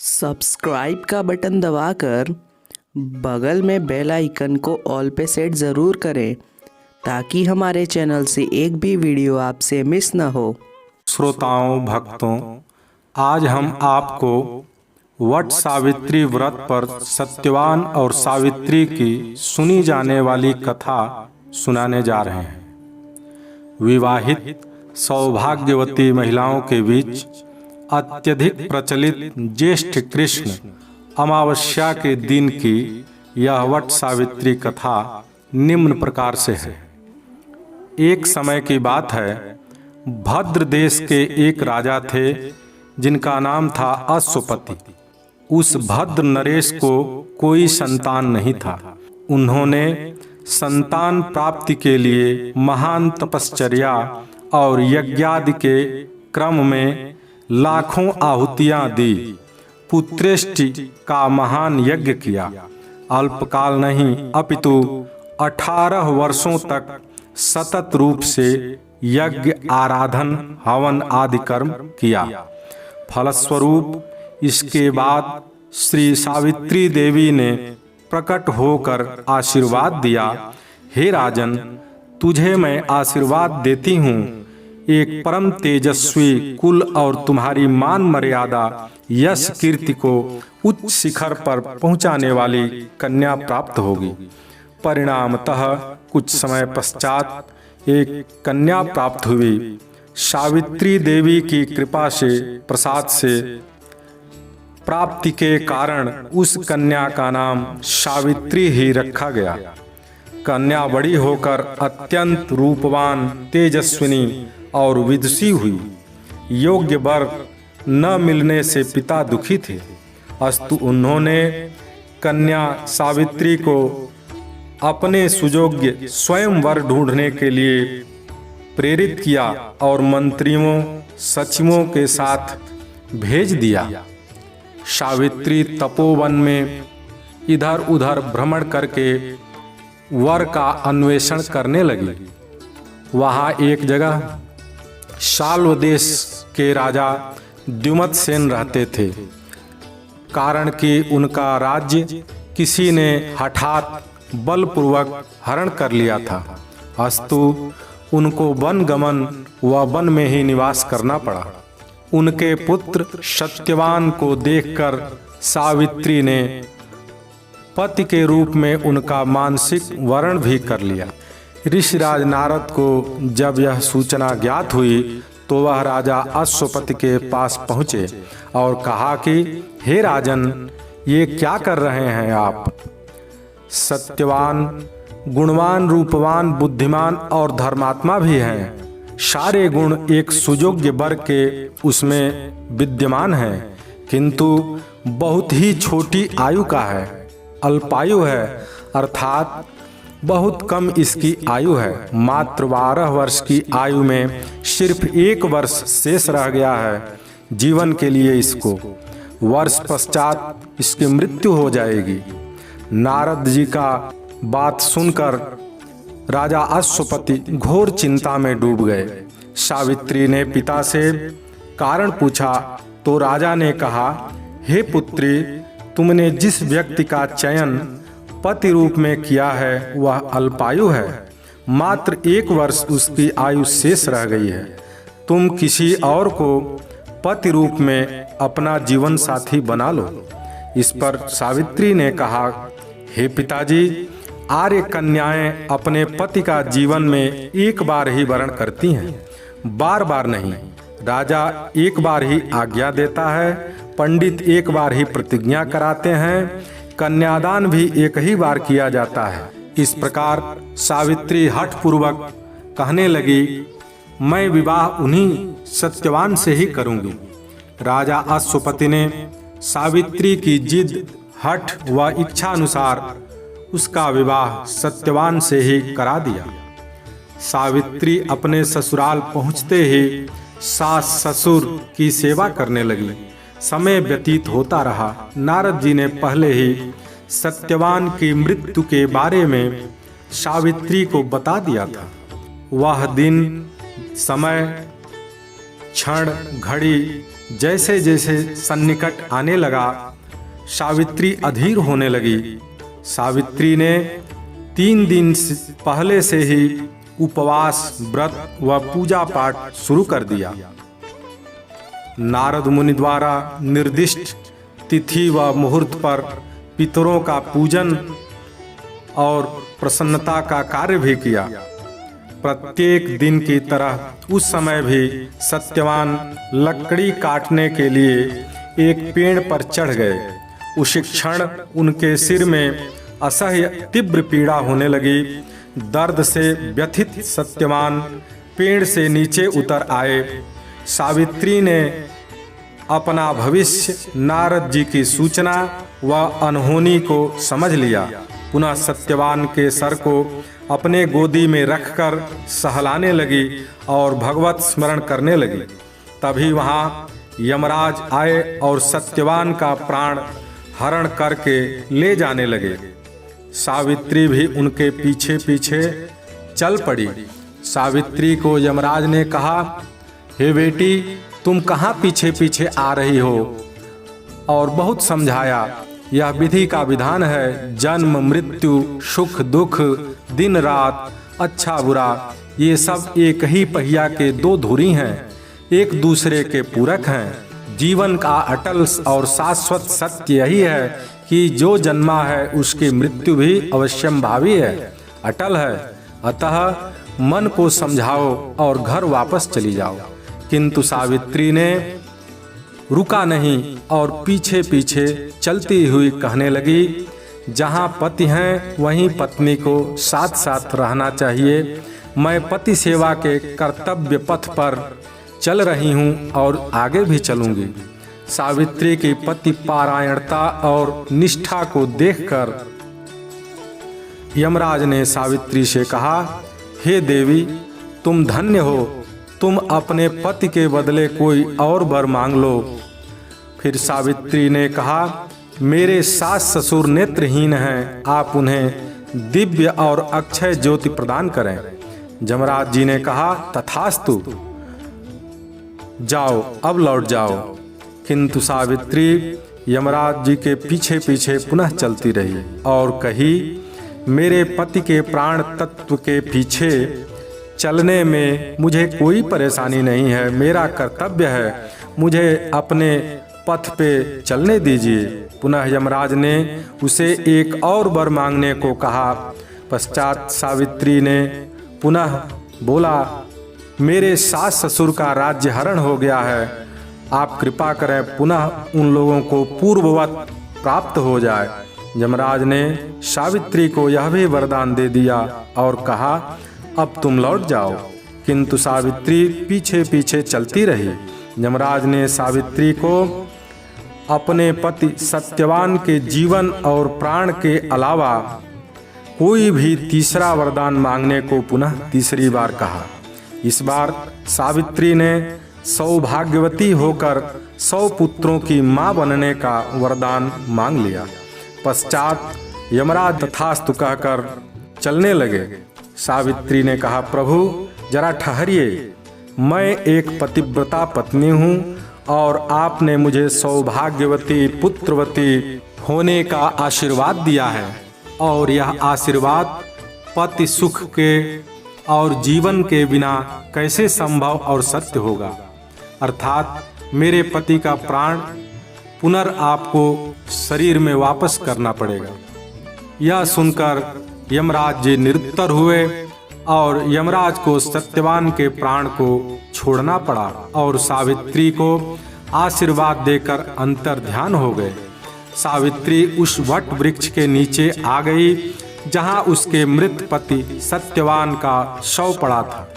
Subscribe का button दबाकर बगल में बेल आइकन को ऑल पे सेट ज़रूर करें ताकि हमारे चैनल से एक भी वीडियो आपसे मिस न हो। श्रोताओं भक्तों, आज हम आपको वट सावित्री व्रत पर सत्यवान और सावित्री की सुनी जाने वाली कथा सुनाने जा रहे हैं। विवाहित सौभाग्यवती महिलाओं के बीच अत्यधिक प्रचलित ज्येष्ठ कृष्ण अमावस्या के दिन की यह वट सावित्री कथा निम्न प्रकार से है। एक समय की बात है, भद्र देश के एक राजा थे जिनका नाम था अश्वपति। उस भद्र नरेश को कोई संतान नहीं था। उन्होंने संतान प्राप्ति के लिए महान तपश्चर्या और यज्ञादि के क्रम में लाखों आहुतियां दी। पुत्रेष्टि का महान यज्ञ किया। अल्पकाल नहीं अपितु 18 वर्षों तक सतत रूप से यज्ञ, आराधन, हवन आदि कर्म किया। फलस्वरूप इसके बाद श्री सावित्री देवी ने प्रकट होकर आशीर्वाद दिया, हे राजन, तुझे मैं आशीर्वाद देती हूँ। एक परम तेजस्वी कुल और तुम्हारी मान मर्यादा यश कीर्ति को उच्च शिखर पर पहुँचाने वाली कन्या प्राप्त होगी। परिणामतः कुछ समय पश्चात एक कन्या प्राप्त हुई। सावित्री देवी की कृपा से, प्रसाद से प्राप्ति के कारण उस कन्या का नाम सावित्री ही रखा गया। कन्या बड़ी होकर अत्यंत रूपवान, तेजस्विनी और विदुषी हुई। योग्य वर न मिलने से पिता दुखी थे, अस्तु उन्होंने कन्या सावित्री को अपने सुयोग्य स्वयं वर ढूंढने के लिए प्रेरित किया और मंत्रियों, सचिवों के साथ भेज दिया। सावित्री तपोवन में इधर उधर भ्रमण करके वर का अन्वेषण करने लगी। वहाँ एक जगह शाल्व देश के राजा द्युमत्सेन रहते थे। कारण कि उनका राज्य किसी ने हठात बलपूर्वक हरण कर लिया था, अस्तु उनको वन गमन व वन में ही निवास करना पड़ा। उनके पुत्र सत्यवान को देखकर सावित्री ने पति के रूप में उनका मानसिक वरण भी कर लिया। ऋषिराज नारद को जब यह सूचना ज्ञात हुई तो वह राजा अश्वपति के पास पहुँचे और कहा कि हे राजन, ये क्या कर रहे हैं आप? सत्यवान गुणवान, रूपवान, बुद्धिमान और धर्मात्मा भी हैं। सारे गुण एक सुयोग्य वर के उसमें विद्यमान हैं, किंतु बहुत ही छोटी आयु का है, अल्पायु है, अर्थात बहुत कम इसकी आयु है। मात्र 12 वर्ष की आयु में सिर्फ 1 वर्ष शेष रह गया है जीवन के लिए। इसको वर्ष पश्चात इसकी मृत्यु हो जाएगी। नारद जी का बात सुनकर राजा अश्वपति घोर चिंता में डूब गए। सावित्री ने पिता से कारण पूछा तो राजा ने कहा, हे पुत्री, तुमने जिस व्यक्ति का चयन पति रूप में किया है वह अल्पायु है। मात्र 1 वर्ष उसकी आयु शेष रह गई है। तुम किसी और को पति रूप में अपना जीवन साथी बना लो। इस पर सावित्री ने कहा, हे पिताजी, आर्य कन्याएं अपने पति का जीवन में एक बार ही वरण करती हैं, बार बार नहीं। राजा एक बार ही आज्ञा देता है, पंडित एक बार ही प्रतिज्ञा कराते हैं, कन्यादान भी एक ही बार किया जाता है। इस प्रकार सावित्री हठपूर्वक कहने लगी, मैं विवाह उन्हीं सत्यवान से ही करूंगी। राजा अश्वपति ने सावित्री की जिद, हठ व इच्छा अनुसार उसका विवाह सत्यवान से ही करा दिया। सावित्री अपने ससुराल पहुँचते ही सास ससुर की सेवा करने लगी। समय व्यतीत होता रहा। नारद जी ने पहले ही सत्यवान की मृत्यु के बारे में सावित्री को बता दिया था। वह दिन, समय, क्षण, घड़ी जैसे जैसे सन्निकट आने लगा, सावित्री अधीर होने लगी। सावित्री ने 3 दिन पहले से ही उपवास, व्रत व पूजा पाठ शुरू कर दिया। नारद मुनि द्वारा निर्दिष्ट तिथि व मुहूर्त पर पितरों का पूजन और प्रसन्नता का कार्य भी किया। प्रत्येक दिन की तरह उस समय भी सत्यवान लकड़ी काटने के लिए एक पेड़ पर चढ़ गए। उसी क्षण उनके सिर में असह्य तीव्र पीड़ा होने लगी। दर्द से व्यथित सत्यवान पेड़ से नीचे उतर आए। सावित्री ने अपना भविष्य, नारद जी की सूचना व अनहोनी को समझ लिया। पुनः सत्यवान के सर को अपने गोदी में रखकर सहलाने लगी और भगवत स्मरण करने लगी। तभी वहाँ यमराज आए और सत्यवान का प्राण हरण करके ले जाने लगे। सावित्री भी उनके पीछे पीछे चल पड़ी। सावित्री को यमराज ने कहा, हे बेटी, तुम कहाँ पीछे पीछे आ रही हो? और बहुत समझाया, यह विधि का विधान है। जन्म मृत्यु, सुख दुख, दिन रात, अच्छा बुरा, ये सब एक ही पहिया के 2 धुरी हैं, एक दूसरे के पूरक हैं। जीवन का अटल और शाश्वत सत्य यही है कि जो जन्मा है उसकी मृत्यु भी अवश्यंभावी है, अटल है। अतः मन को समझाओ और घर वापस चली जाओ। किंतु सावित्री ने रुका नहीं और पीछे पीछे चलती हुई कहने लगी, जहाँ पति हैं वहीं पत्नी को साथ साथ रहना चाहिए। मैं पति सेवा के कर्तव्य पथ पर चल रही हूँ और आगे भी चलूंगी। सावित्री की पति पारायणता और निष्ठा को देखकर यमराज ने सावित्री से कहा, हे देवी, तुम धन्य हो, तुम अपने पति के बदले कोई और वर मांग लो। फिर सावित्री ने कहा, मेरे सास ससुर नेत्रहीन हैं, आप उन्हें दिव्य और अक्षय ज्योति प्रदान करें। यमराज जी ने कहा, तथास्तु, जाओ, अब लौट जाओ। किंतु सावित्री यमराज जी के पीछे पीछे पुनः चलती रही और कही, मेरे पति के प्राण तत्व के पीछे चलने में मुझे कोई परेशानी नहीं है। मेरा कर्तव्य है, मुझे अपने पथ पे चलने दीजिए। पुनः यमराज ने उसे एक और वर मांगने को कहा। पश्चात सावित्री ने पुनः बोला, मेरे सास ससुर का राज्य हरण हो गया है, आप कृपा करें पुनः उन लोगों को पूर्ववत प्राप्त हो जाए। यमराज ने सावित्री को यह भी वरदान दे दिया और कहा, अब तुम लौट जाओ। किंतु सावित्री पीछे पीछे चलती रही। यमराज ने सावित्री को अपने पति सत्यवान के जीवन और प्राण के अलावा कोई भी तीसरा वरदान मांगने को पुनः तीसरी बार कहा। इस बार सावित्री ने सौभाग्यवती होकर 100 पुत्रों की मां बनने का वरदान मांग लिया। पश्चात यमराज तथास्तु कहकर चलने लगे। सावित्री ने कहा, प्रभु जरा ठहरिए, मैं एक पतिव्रता पत्नी हूँ और आपने मुझे सौभाग्यवती पुत्रवती होने का आशीर्वाद दिया है और यह आशीर्वाद पति सुख के और जीवन के बिना कैसे संभव और सत्य होगा। अर्थात मेरे पति का प्राण पुनर् आपको शरीर में वापस करना पड़ेगा। यह सुनकर यमराज जी निरुत्तर हुए और यमराज को सत्यवान के प्राण को छोड़ना पड़ा और सावित्री को आशीर्वाद देकर अंतर ध्यान हो गए। सावित्री उस वट वृक्ष के नीचे आ गई जहां उसके मृत पति सत्यवान का शव पड़ा था।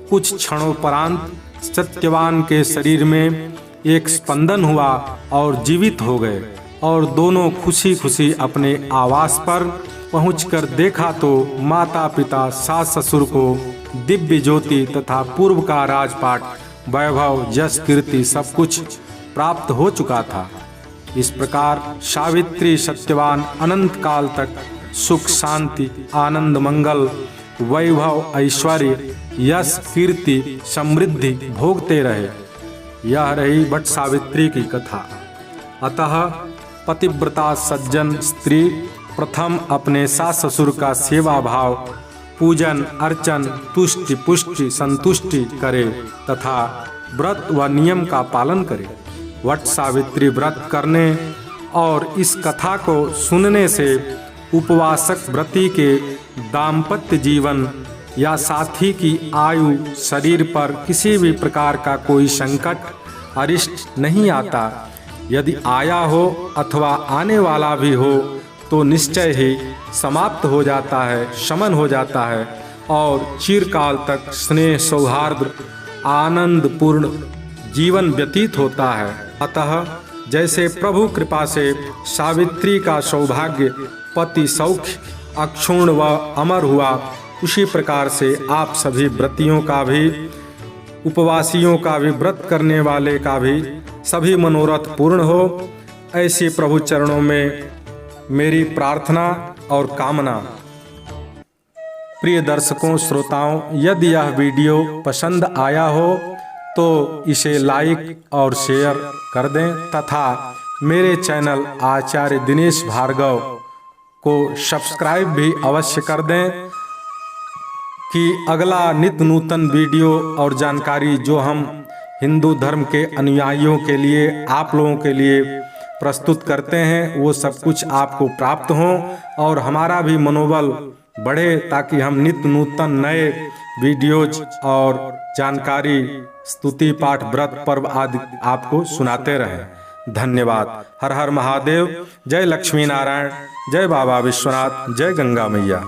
कुछ क्षणों परांत सत्यवान के शरीर में एक स्पंदन हुआ और जीवित हो गए और दोनों खुशी खुशी अपने आवास पर पहुंचकर देखा तो माता पिता सास ससुर को दिव्य ज्योति तथा पूर्व का राजपाट, वैभव, यश, कीर्ति सब कुछ प्राप्त हो चुका था। इस प्रकार सावित्री सत्यवान अनंत काल तक सुख, शांति, आनंद, मंगल, वैभव, ऐश्वर्य, यश, कीर्ति, समृद्धि भोगते रहे। यह रही वट सावित्री की कथा। अतः पतिव्रता सज्जन स्त्री प्रथम अपने सास ससुर का सेवा भाव, पूजन अर्चन, तुष्टि पुष्टि संतुष्टि करे तथा व्रत व नियम का पालन करे। वट सावित्री व्रत करने और इस कथा को सुनने से उपवासक व्रती के दाम्पत्य जीवन या साथी की आयु, शरीर पर किसी भी प्रकार का कोई संकट अरिष्ट नहीं आता। यदि आया हो अथवा आने वाला भी हो तो निश्चय ही समाप्त हो जाता है, शमन हो जाता है और चिरकाल तक स्नेह सौहार्द आनंदपूर्ण जीवन व्यतीत होता है। अतः जैसे प्रभु कृपा से सावित्री का सौभाग्य पति सौख्य अक्षुण्ण व अमर हुआ, उसी प्रकार से आप सभी व्रतियों का भी, उपवासियों का भी, व्रत करने वाले का भी सभी मनोरथ पूर्ण हो, ऐसी प्रभु चरणों में मेरी प्रार्थना और कामना। प्रिय दर्शकों श्रोताओं, यदि यह वीडियो पसंद आया हो तो इसे लाइक और शेयर कर दें तथा मेरे चैनल आचार्य दिनेश भार्गव को सब्सक्राइब भी अवश्य कर दें कि अगला नित्य नूतन वीडियो और जानकारी जो हम हिंदू धर्म के अनुयायियों के लिए, आप लोगों के लिए प्रस्तुत करते हैं, वो सब कुछ आपको प्राप्त हो और हमारा भी मनोबल बढ़े, ताकि हम नित्य नूतन नए वीडियोज और जानकारी, स्तुति पाठ, व्रत पर्व आदि आपको सुनाते रहें। धन्यवाद। हर हर महादेव। जय लक्ष्मी नारायण, जय बाबा विश्वनाथ, जय गंगा मैया।